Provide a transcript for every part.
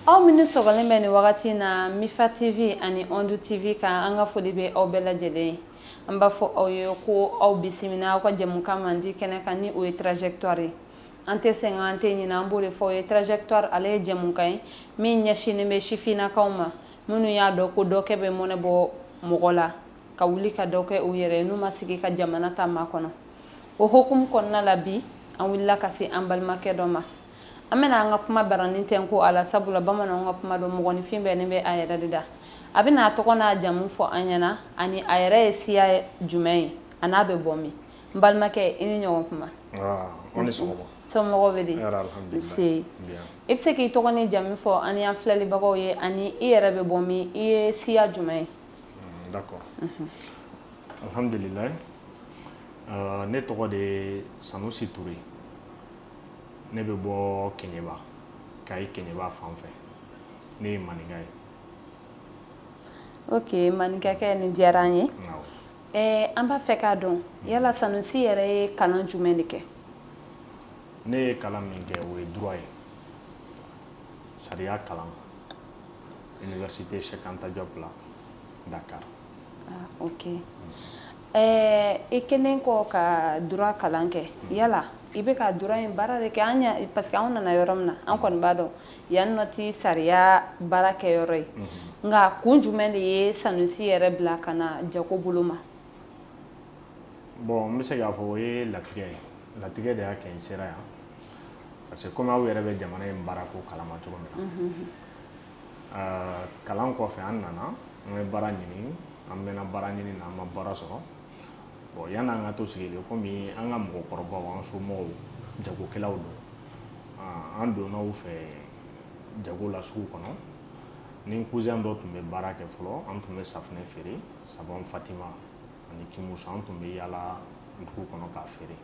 aw minnu sɔgɔlen bɛ nin wagati na Mifa TV ani Ondu TV kan an ka foli bɛ aw bɛɛ lajɛlen ye. An b'a fɔ aw ye ko aw bisimila aw ka jɛmukan man di kɛnɛ kan ni o ye trajectoire ye. An tɛ sɛgɛn an tɛ ɲinɛ an b'o de fɔ aw ye trajectoire ale ye jɛmukan ye min ɲɛsinnen bɛ sifinnakaw ma minnu y'a dɔn ko dɔ kɛ bɛ mɔnɛ bɔ mɔgɔ la ka wuli ka dɔ kɛ u yɛrɛ ye n'u ma sigi ka jamana ta makɔnɔ. O hukumu kɔnɔna la bi an wulila ka se an balimakɛ dɔ ma. An bɛna an ka kuma baranin tɛnku a la sabula bamananw ka kuma don mɔgɔninfin bɛnnen bɛ a yɛrɛ de da. A bɛna a tɔgɔ n'a jamu fɔ an ɲɛna ani a yɛrɛ ye siya jumɛn ye a n'a bɛ bɔ min. N balimakɛ i ni ɲɔgɔn kuma. Somɔgɔw bɛ di? Nse. I bɛ se k'i tɔgɔ ni jamu fɔ ani an filɛlibagaw ye ani i yɛrɛ bɛ bɔ min i ye siya jumɛn ye? D'accord. Alhamdulilayi. Ne tɔgɔ de ye Sanusi Ture. Ne bɛ bɔ Keɲeba, Kayi Keɲeba fan fɛ. Ne ye maninka ye. Ok, maninkakɛ nin diyara an ye. An b'a fɛ k'a dɔn yala Sanusi yɛrɛ ye kalan jumɛn de kɛ? Ne ye kalan min kɛ o ye droit ye. Sariya kalan. Université Cheikh Anta Diop la, Dakar. Ok. I kɛlen kɔ ka droit kalan kɛ yala i bɛ ka droit in baara de kɛ parce que anw nana yɔrɔ min na an kɔni b'a dɔn yan nɔ ti sariya baara kɛ yɔrɔ ye nka kun jumɛn de ye Sanusi yɛrɛ bila ka na jago bolo ma? Bon n bɛ se k'a fɔ o ye latigɛ ye. Latigɛ de y'a kɛ n sera yan parce que comme aw yɛrɛ bɛ jamana in baarako kalama cogo min na kalan kɔfɛ an nana an ye baara ɲini an mɛnna baara ɲini na an ma baara sɔrɔ. Bon yanni an ka to sigilen komi an ka mɔgɔkɔrɔbaw an somɔgɔw jagokɛlaw don an donna u fɛ jago la sugu kɔnɔ ni cousin dɔ tun bɛ baara kɛ fɔlɔ an tun bɛ safunɛ feere savon Fatima ani Kimusa an tun bɛ yaala dugu kɔnɔ k'a feere.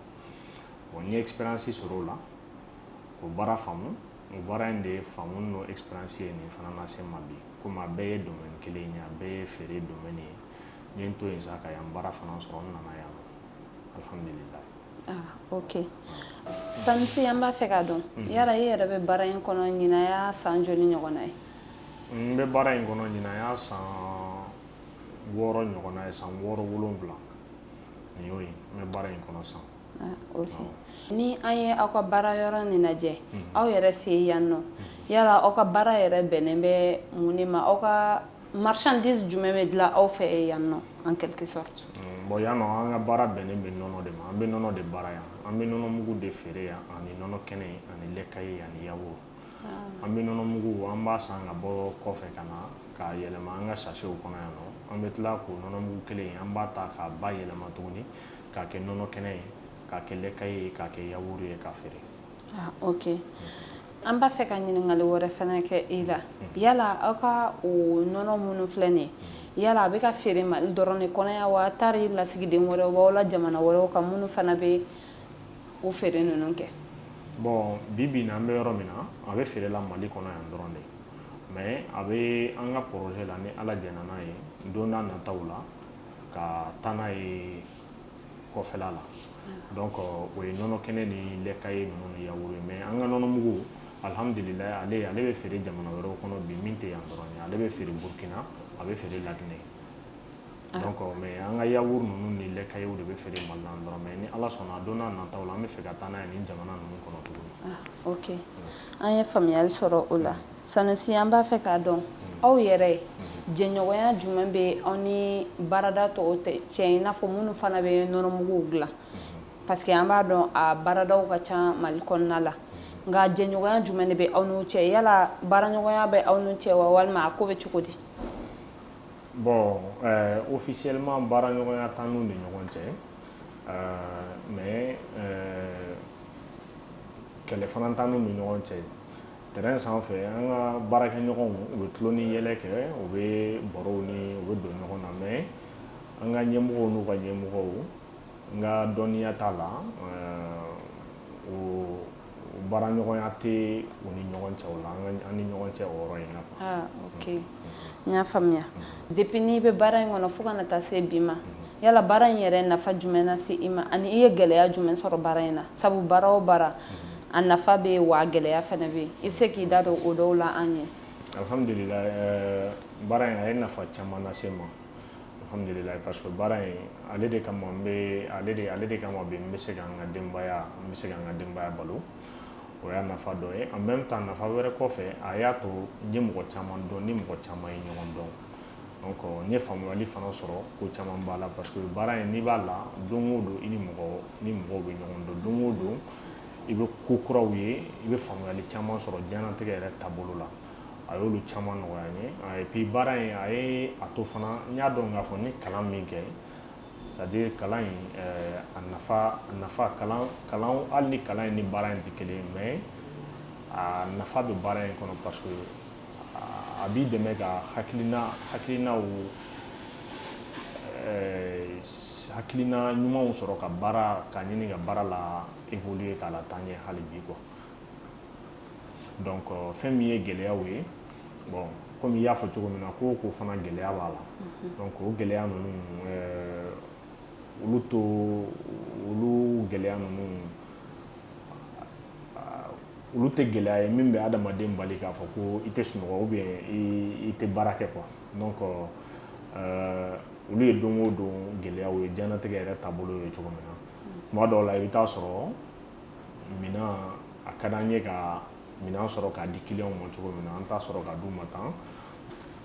Bon n ye expérience sɔrɔ o la o baara faamu o baara in de ye faamu n'o expérience ye nin fana na se ma bi komi a bɛɛ ye domaine kelen ye a bɛɛ ye feere domaine ye. N ye n to yen sa ka yan baara fana sɔrɔ n nana yan alhamdulilayi. Ok. Sanusi an b'a fɛ k'a dɔn yala i yɛrɛ bɛ baara in kɔnɔ ɲinan y'a san joli ɲɔgɔnna ye? N bɛ baara in kɔnɔ ɲinan y'a san 6 ɲɔgɔnna ye san 6 7 nin y'o ye n bɛ baara in kɔnɔ san. Ok. Ni an ye aw ka baara yɔrɔ nin lajɛ aw yɛrɛ fɛ yen yan nɔ yala aw ka baara yɛrɛ bɛnnen bɛ mun de ma aw ka marchandise jumɛn bɛ dilan aw fɛ yan nɔ en quelque sorte? Bon yan nɔ an ka baara bɛnnen bɛ nɔnɔ de ma an bɛ nɔnɔ de baara yan an bɛ nɔnɔ mugu de feere yan ani nɔnɔ kɛnɛ ani lait caillé ani yaourt. An bɛ nɔnɔ mugu an b'a san ka bɔ kɔfɛ ka na k'a yɛlɛma an ka sachetw kɔnɔ yan nɔ an bɛ tila k'o nɔnɔ mugu kelen an b'a ta k'a ba yɛlɛma tuguni k'a kɛ nɔnɔ kɛnɛ ye k'a kɛ lait caillé ye k'a kɛ yaourt ye k'a feere. Ok. An b'a fɛ ka ɲininkali wɛrɛ fana kɛ i la yala aw ka o nɔnɔ minnu filɛ nin ye yala a bɛ ka feere Mali dɔrɔn de kɔnɔ yan wa tari lasigiden wɛrɛw b'aw la jamana wɛrɛw kan minnu fana bɛ o feere ninnu kɛ? Bon bi bi in na an bɛ yɔrɔ min na a bɛ feere la Mali kɔnɔ yan dɔrɔn de mais a bɛ an ka projet la ni Ala jɛna n'a ye don n'a nataw la ka taa n'a ye kɔfɛla la donc o ye nɔnɔ kɛnɛ ni lait caillé ninnu ni yaourt ye mais an ka nɔnɔ mugu alhamdulilayi ale bɛ feere jamana wɛrɛw kɔnɔ bi min tɛ yan dɔrɔn ye ale bɛ feere Burkina a bɛ feere Laginɛ donc mais an ka yaourt ninnu ni lait caillé de bɛ feere Mali la dɔrɔn mais ni Ala sɔnna don n'a nataw la an bɛ fɛ ka taa n'a ye nin jamana ninnu kɔnɔ tuguni. Ok. An ye faamuyali sɔrɔ o la. Sanusi an b'a fɛ k'a dɔn aw yɛrɛ jɛɲɔgɔnya jumɛn bɛ aw ni baarada tɔw cɛ i n'a fɔ minnu fana bɛ nɔnɔ muguw dilan parce que an b'a dɔn a baaradaw ka ca Mali kɔnɔna la nka jɛɲɔgɔnya jumɛn de bɛ aw n'u cɛ yala baaraɲɔgɔnya bɛ aw n'u cɛ wa walima a ko bɛ cogo di? Bon officiellement baaraɲɔgɔnya t'an n'u ni ɲɔgɔn cɛ mais kɛlɛ fana t'an n'u ni ɲɔgɔn cɛ terrain sanfɛ an ka baarakɛɲɔgɔnw u bɛ tulo ni yɛlɛ kɛ u bɛ barow ni u bɛ don ɲɔgɔn na mais an ka ɲɛmɔgɔw n'u ka ɲɛmɔgɔw n ka dɔnniya t'a la u baara ɲɔgɔnya tɛ u ni ɲɔgɔn cɛ o la an ni ɲɔgɔn cɛ o yɔrɔ in na quoi. Ok, n y'a faamuya. Depuis n'i bɛ baara in kɔnɔ fo kana taa se bi ma yala baara in yɛrɛ nafa jumɛn na se i ma ani i ye gɛlɛya jumɛn sɔrɔ baara in na sabu baara o baara a nafa bɛ yen wa a gɛlɛya fana bɛ yen i bɛ se k'i da don o dɔw la an ye. Alhamdulillah baara in a ye nafa caman lase n ma alhamdulillah parce que baara in ale de kama bi n bɛ se ka n ka denbaya balo o y'a nafa dɔ ye en même temps nafa wɛrɛ kɔfɛ a y'a to n ye mɔgɔ caman dɔn ni mɔgɔ caman ye ɲɔgɔn dɔn donc n ye faamuyali fana sɔrɔ ko caman b'a la parce que baara in n'i b'a la don o don i ni mɔgɔw bɛ ɲɔgɔn dɔn don o don i bɛ ko kuraw ye i bɛ faamuyali caman sɔrɔ diɲɛlatigɛ yɛrɛ taabolo la a y'olu caman nɔgɔya n ye et puis baara in a ye a to fana n y'a dɔn k'a fɔ n ye kalan min kɛ c'est à dire kalan in a nafa kalan hali ni kalan in ni baara in tɛ kelen ye mais a nafa bɛ baara in kɔnɔ parce que a b'i dɛmɛ ka hakilina ɲumanw sɔrɔ ka ɲini ka baara la évoluer k'a la taa ɲɛ hali bi quoi donc fɛn min ye gɛlɛyaw ye bon comme i y'a fɔ cogo min na ko fana gɛlɛya b'a la donc o gɛlɛya ninnu olu gɛlɛya ninnu olu tɛ gɛlɛya ye min bɛ adamaden bali k'a fɔ ko i tɛ sunɔgɔ ou bien i tɛ baara kɛ quoi donc olu ye don o don gɛlɛyaw ye diɲɛlatigɛ yɛrɛ taabolo ye cogo min na tuma dɔw la i bɛ taa sɔrɔ minɛn a ka d'an ye ka minɛn sɔrɔ k'a di client ma cogo min na an t'a sɔrɔ k'a d'u ma tan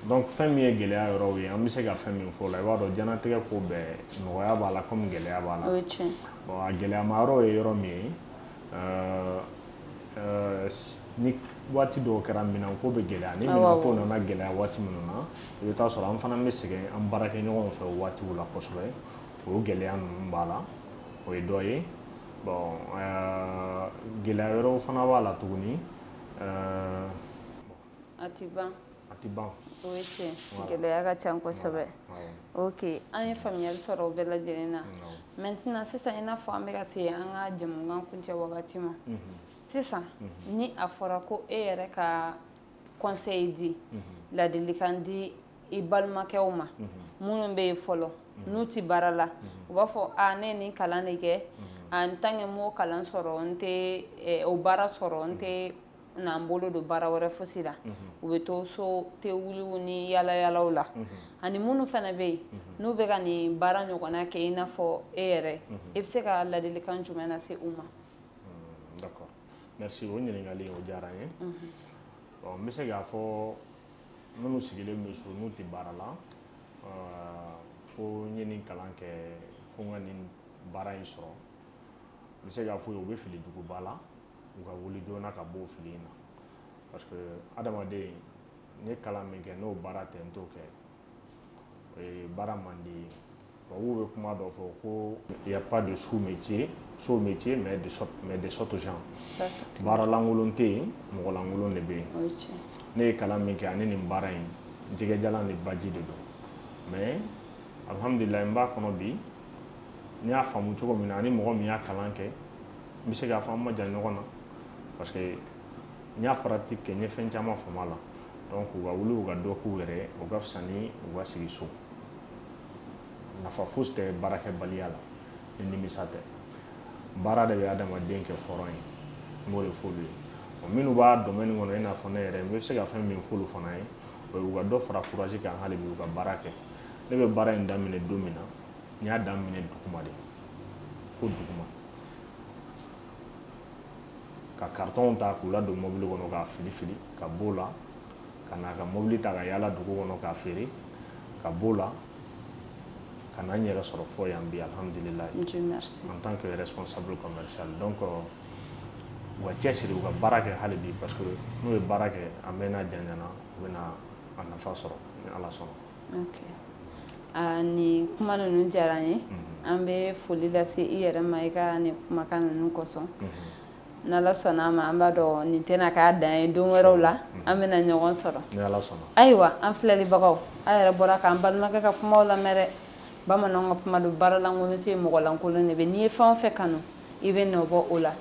donc fɛn min ye gɛlɛya yɔrɔw ye an bɛ se ka fɛn min fɔ o la i b'a dɔn diɲɛlatigɛ ko bɛɛ nɔgɔya b'a la comme gɛlɛya b'a la bon a gɛlɛyama yɔrɔ ye yɔrɔ min ye ni waati dɔw kɛra minɛnko bɛ gɛlɛya ni minɛnko nana gɛlɛya waati minnu na i bɛ taa sɔrɔ an fana bɛ sɛgɛn an baarakɛɲɔgɔnw fɛ o waatiw la kosɛbɛ o gɛlɛya ninnu b'a la o ye dɔ ye bon gɛlɛya wɛrɛw fana b'a la tuguni a tɛ ban o ye tiɲɛ gɛlɛya ka ca kosɛbɛ ok an ye faamuyali sɔrɔ o bɛɛ lajɛlen na maintenant sisan i n'a fɔ an bɛ ka se an ka jamukan kuncɛ wagati ma sisan ni a fɔra ko e yɛrɛ ka conseil di ladilikan di i balimakɛw ma minnu bɛ yen fɔlɔ n'u tɛ baara la u b'a fɔ ne ye nin kalan de kɛ en tant que m'o kalan sɔrɔ n tɛ o baara sɔrɔ n tɛ n'an bolo don baara wɛrɛ fosi la u bɛ to so tewuliw ni yalayalaw la ani minnu fana bɛ yen n'u bɛ ka nin baara ɲɔgɔnna kɛ i n'a fɔ e yɛrɛ i bɛ se ka ladilikan jumɛn lase u ma. D'accord, merci o ɲininkali o diyara n ye bon n bɛ se k'a fɔ minnu sigilen bɛ so n'u tɛ baara la fo n ye nin kalan kɛ fo n ka nin baara in sɔrɔ n bɛ se k'a fɔ u bɛ fili juguba la u ka wuli joona ka bɔ o fili in na parce que adamaden n ye kalan min kɛ n'o baara tɛ n t'o kɛ baara man di ye tubabuw bɛ kuma dɔ fɔ ko il y a pas de sous-métier mais de sortes gens baara lankolon tɛ yen mɔgɔ lankolon de bɛ yen ne ye kalan min kɛ ani nin baara in jɛgɛjalan ni baji de don mais alhamdulillah n b'a kɔnɔ bi n y'a faamu cogo min na ani mɔgɔ min y'a kalan kɛ n bɛ se k'a fɔ an ma jan ɲɔgɔn na parce que n y'a pratique kɛ n ye fɛn caman faamu a la donc u ka wuli u ka dɔ k'u yɛrɛ ye o ka fisa ni u ka sigi so nafa fosi tɛ baarakɛbaliya la ni nimisa tɛ baara de bɛ adamaden kɛ hɔrɔn ye n b'o de f'olu ye bon minnu b'a domaine kɔnɔ i n'a fɔ ne yɛrɛ n bɛ se ka fɛn min f'olu fana ye o ye u ka dɔ fara courage kan hali bi u ka baara kɛ ne bɛ baara in daminɛ don min na n y'a daminɛ duguma de fo duguma ka carton ta k'u ladon mobili kɔnɔ k'a fili ka b'o la ka n'a ka mobili ta ka yaala dugu kɔnɔ k'a feere ka b'o la ka na n yɛrɛ sɔrɔ fo yan bi alhamdulillah en tant que responsable commercial donc u ka cɛsiri u ka baara kɛ hali bi parce que n'u ye baara kɛ a mɛnna janyana u bɛna a nafa sɔrɔ ni ala sɔnna. Ok ni kuma ninnu diyara n ye an bɛ foli lase i yɛrɛ ma i ka nin kumakan ninnu kosɔn n'ala sɔnna a ma an b'a dɔn nin tɛna k'a dan ye don wɛrɛw la an bɛna ɲɔgɔn sɔrɔ ayiwa an filɛlibagaw a yɛrɛ bɔra k'an balimakɛ ka kumaw lamɛn dɛ bamananw ka kuma don baara lankolon tɛ mɔgɔ lankolon de bɛ n'i ye fɛn o fɛn kanu i bɛ nɔ bɔ o la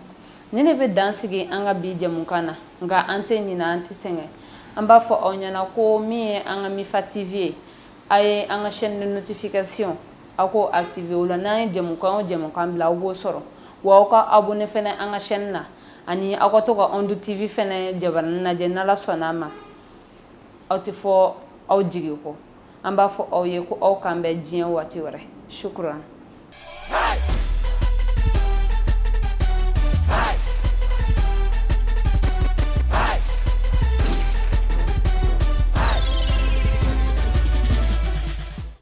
ni ne bɛ dan sigi an ka bi jɛmukan na nka an tɛ ɲinɛ an tɛ sɛgɛn an b'a fɔ aw ɲɛna ko min ye an ka Mifa TV ye a ye an ka chaîne de notification aw k'o activer o la n'an ye jɛmukan o jɛmukan bila aw b'o sɔrɔ wa aw ka abonné fɛnɛ an ka chaîne na ani aw ka to ka Ondu TV fɛnɛ jabarani lajɛ n'Ala sɔnn'a ma aw tɛ fɔ aw jigi kɔ an b'a fɔ aw ye ko aw k'an bɛn diɲɛ waati wɛrɛ shukran